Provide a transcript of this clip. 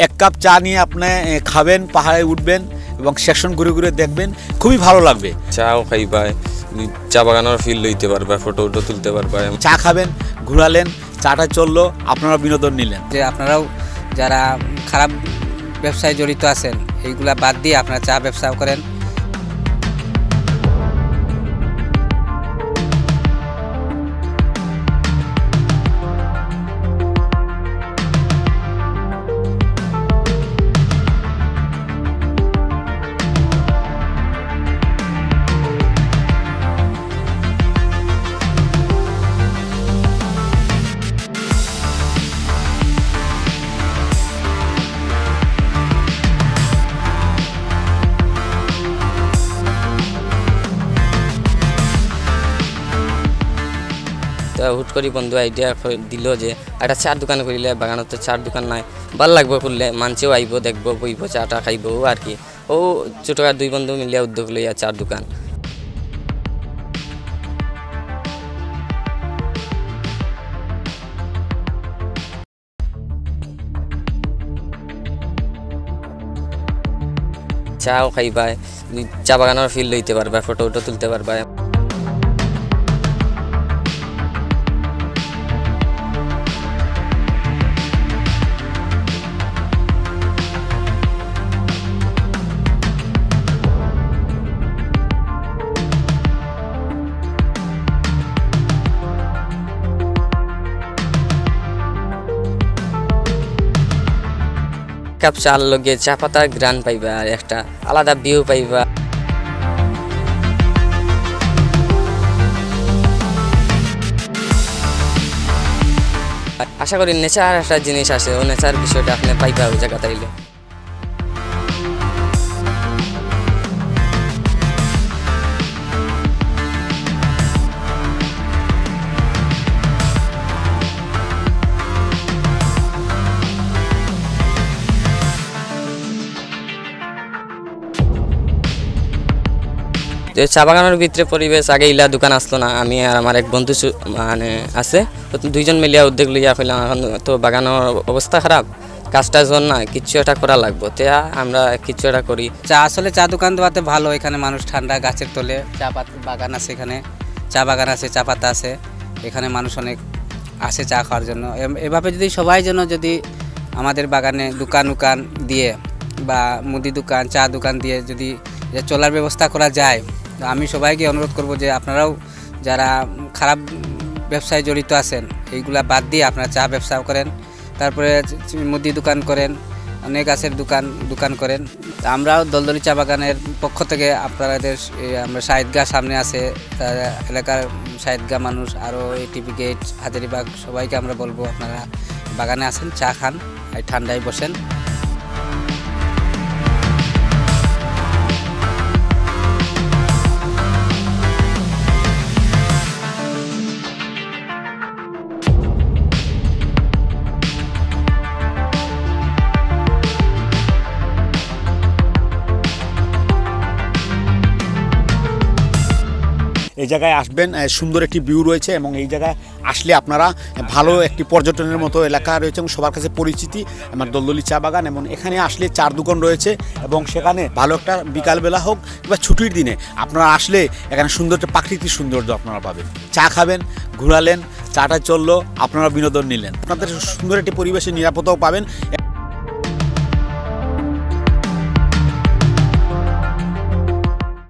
এক কাপ চা নিয়ে আপনি খাবেন, পাহাড়ে উঠবেন এবং সেকশন ঘুরে ঘুরে দেখবেন, খুবই ভালো লাগবে। চাও খাইবা, চা বাগানের ফিল লইতে পারবা, ফটো তুলতে পারবা। চা খাবেন, ঘুরালেন, চাটা চললো, আপনারা বিনোদন নিলেন। যে আপনারাও যারা খারাপ ব্যবসায় জড়িত আছেন এইগুলা বাদ দিয়ে আপনারা চা ব্যবসা করেন। হুট করি বন্ধু আইডিয়া দিল যে একটা চার দোকান করিলে, বাগানত তো চার দোকান নাই, ভাল লাগবো করলে, মানুষেও আইব, দেখবো, বইব, চাটা খাইব আর কি। ও ছোটকার দুই বন্ধু মিলিয়া উদ্যোগ লইয়া চার দোকান। চাও খাইবা, চা বাগানের ফিল লইতে পারবা, ফটো তুলতে পারবা। কাপ চার লগে চা পাতার গ্রান পাইবা, একটা আলাদা ভিউ পাইবা। আশা করি নেচার একটা জিনিস আছে, ও নেচার বিষয়টা আপনি পাইবা ওই জায়গা তাইলে। চা বাগানের ভিতরে পরিবেশ আগে ইলা দোকান আসলো না। আমি আর আমার এক বন্ধু মানে আছে, দুইজন মিলিয়া উদ্যোগ লইয়া ফেলাম। এখন তো বাগানের অবস্থা খারাপ, কাজটা জন না, কিচ্ছু একটা করা লাগবো, তে আমরা কিচ্ছু একটা করি। চা আসলে চা দোকান দেওয়াতে ভালো, এখানে মানুষ ঠান্ডা, গাছের তলে চা পাতা বাগান আছে, এখানে চা বাগান আছে, চা পাতা আছে, এখানে মানুষ অনেক আসে চা খাওয়ার জন্য। এভাবে যদি সবাই যেন যদি আমাদের বাগানে দোকান দিয়ে বা মুদি দোকান, চা দোকান দিয়ে যদি চলার ব্যবস্থা করা যায়, আমি সবাইকে অনুরোধ করব যে আপনারাও যারা খারাপ ব্যবসায় জড়িত আছেন এইগুলা বাদ দিয়ে আপনারা চা ব্যবসা করেন, তারপরে মুদি দোকান করেন, অনেক গাছের দোকান করেন। আমরাও দলদলি চা বাগানের পক্ষ থেকে আপনাদের আমরা শাহিদগাহ সামনে আছে, এলাকার শাহিদগাহ মানুষ, আরও এটিপি গেট, হাজারিবাগ, সবাইকে আমরা বলবো আপনারা বাগানে আসেন, চা খান, ঠান্ডায় বসেন। এই জায়গায় আসবেন, সুন্দর একটি ভিউ রয়েছে এবং এই জায়গায় আসলে আপনারা ভালো একটি পর্যটনের মতো এলাকা রয়েছে এবং সবার কাছে পরিচিতি আমার দলদলি চা বাগান। এবং এখানে আসলে চার দোকান রয়েছে এবং সেখানে ভালো একটা বিকালবেলা হোক বা ছুটির দিনে আপনারা আসলে এখানে সুন্দর একটা প্রাকৃতিক সৌন্দর্য আপনারা পাবেন। চা খাবেন, ঘুরালেন, চাটা চললো, আপনারা বিনোদন নিলেন, আপনাদের সুন্দর একটি পরিবেশে নিরাপত্তাও পাবেন।